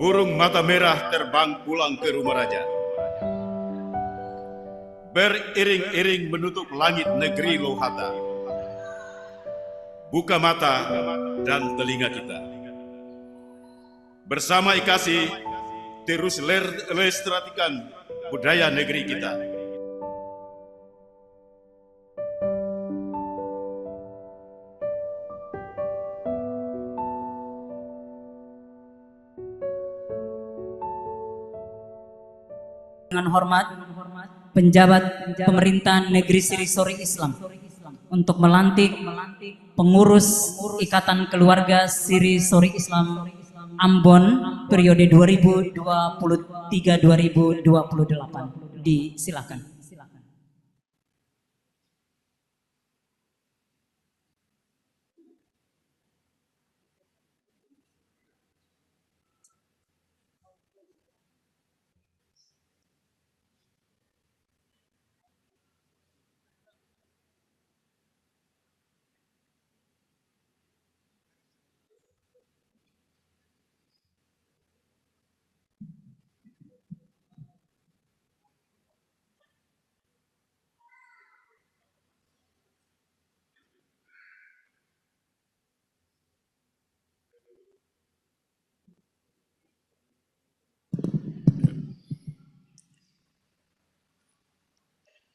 Burung mata merah terbang pulang ke rumah raja. Beriring-iring menutup langit negeri Lohata. Buka mata dan telinga kita. Bersama IKASI terus lestarikan budaya negeri kita. Dengan hormat, penjabat pemerintahan negeri Sirisori Islam untuk melantik pengurus Ikatan Keluarga Sirisori Islam Ambon periode 2023-2028. Disilakan.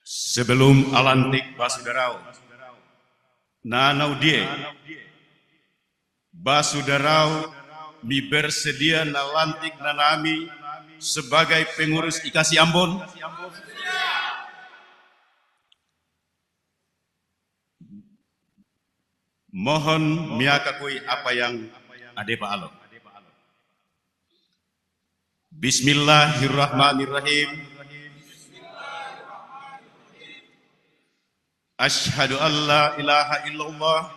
Sebelum alantik basudarau, nanaudie, basudarau mi bersedia nalantik nanami sebagai pengurus IKASI Ambon. Mohon miakakui apa yang ade Pak Alo. Bismillahirrahmanirrahim. Asyhadu an la ilaha illallah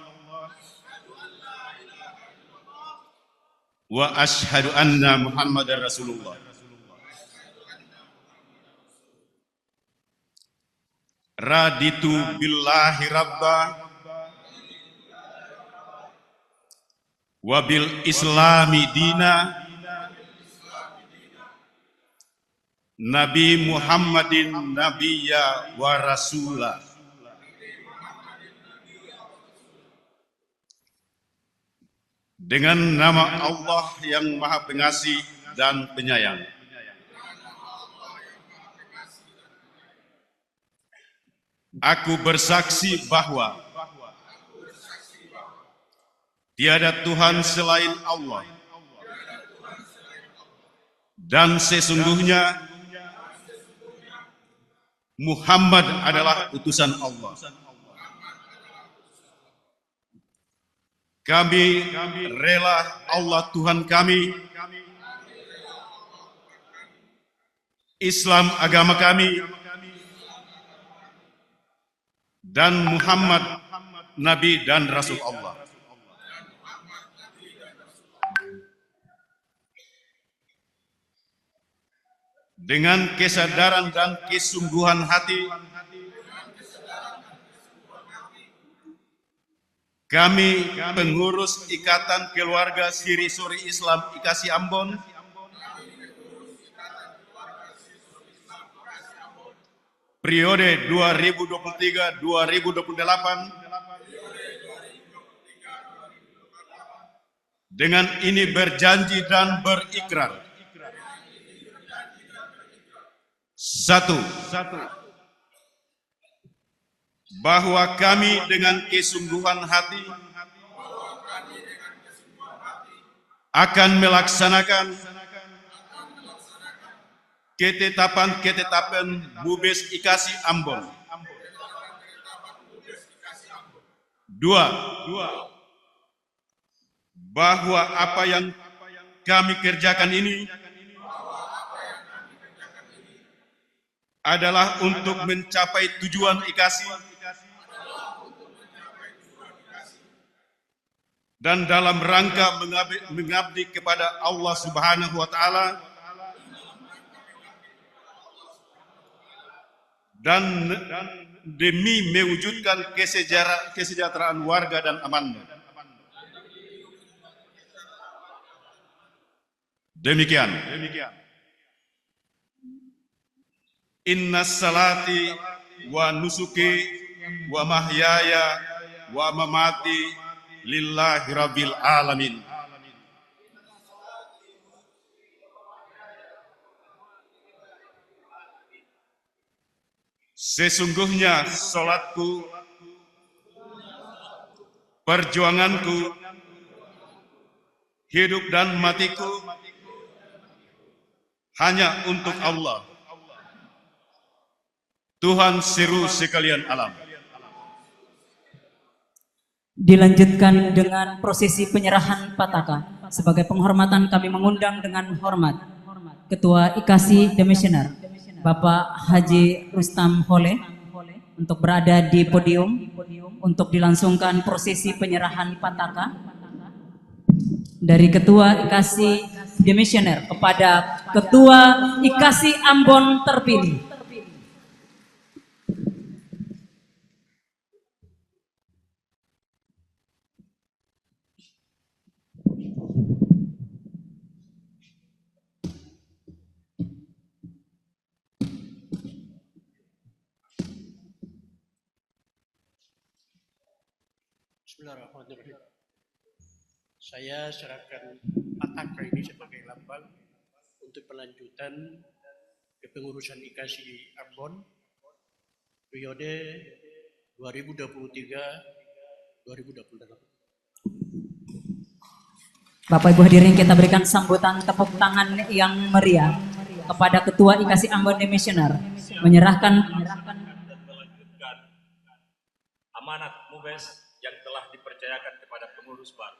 wa asyhadu anna Muhammadar Rasulullah. Raditu billahi rabba wa bil islami dina Nabi Muhammadin nabiyya wa rasulah. Dengan nama Allah yang Maha Pengasih dan Penyayang. Aku bersaksi bahwa tiada Tuhan selain Allah, dan sesungguhnya Muhammad adalah utusan Allah. Kami rela Allah Tuhan kami, Islam agama kami, dan Muhammad Nabi dan Rasul Allah. Dengan kesadaran dan kesungguhan hati, kami pengurus Ikatan Keluarga Sirisori Islam IKASI Ambon periode 2023-2028 dengan ini berjanji dan berikrar. Satu, bahwa kami dengan kesungguhan hati akan melaksanakan ketetapan Bubes IKASI Ambon. Dua, bahwa apa yang kami kerjakan ini adalah untuk mencapai tujuan IKASI dan dalam rangka mengabdi kepada Allah Subhanahu wa Ta'ala dan demi mewujudkan kesejahteraan warga dan amanah. Demikian. Inna salati wa nusuki wa mahyaya wa mamati lillahi rabbil alamin. Sesungguhnya salatku, perjuanganku, hidup dan matiku hanya untuk Allah, Tuhan seru sekalian alam. Dilanjutkan dengan prosesi penyerahan pataka. Sebagai penghormatan kami mengundang dengan hormat Ketua IKASI Demissioner Bapak Haji Rustam Holeh untuk berada di podium untuk dilangsungkan prosesi penyerahan pataka dari Ketua IKASI Demissioner kepada Ketua IKASI Ambon terpilih. Bismillahirrahmanirrahim. Saya serahkan pataka ini sebagai lambang untuk pelanjutan kepengurusan IKASI Ambon periode 2023-2028. Bapak Ibu hadirin, kita berikan sambutan tepuk tangan yang meriah kepada Ketua IKASI Ambon Demissioner menyerahkan dan melanjutkan amanat MUBES yang telah dipercayakan kepada pengurus baru.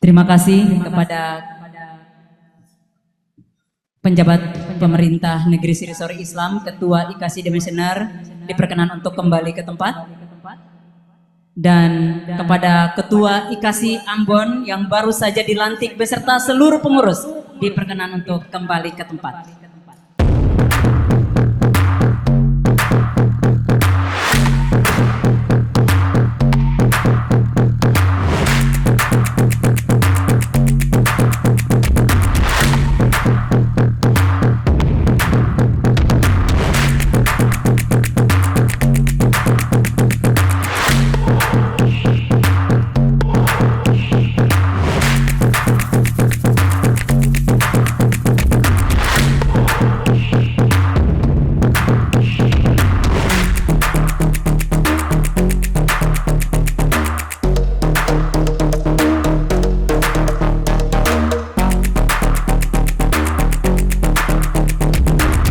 Terima kasih kepada penjabat pemerintah Negeri Sirisori Islam, Ketua IKASI Demissioner diperkenan untuk kembali ke tempat, dan kepada Ketua IKASI Ambon yang baru saja dilantik beserta seluruh pengurus diperkenan untuk kembali ke tempat.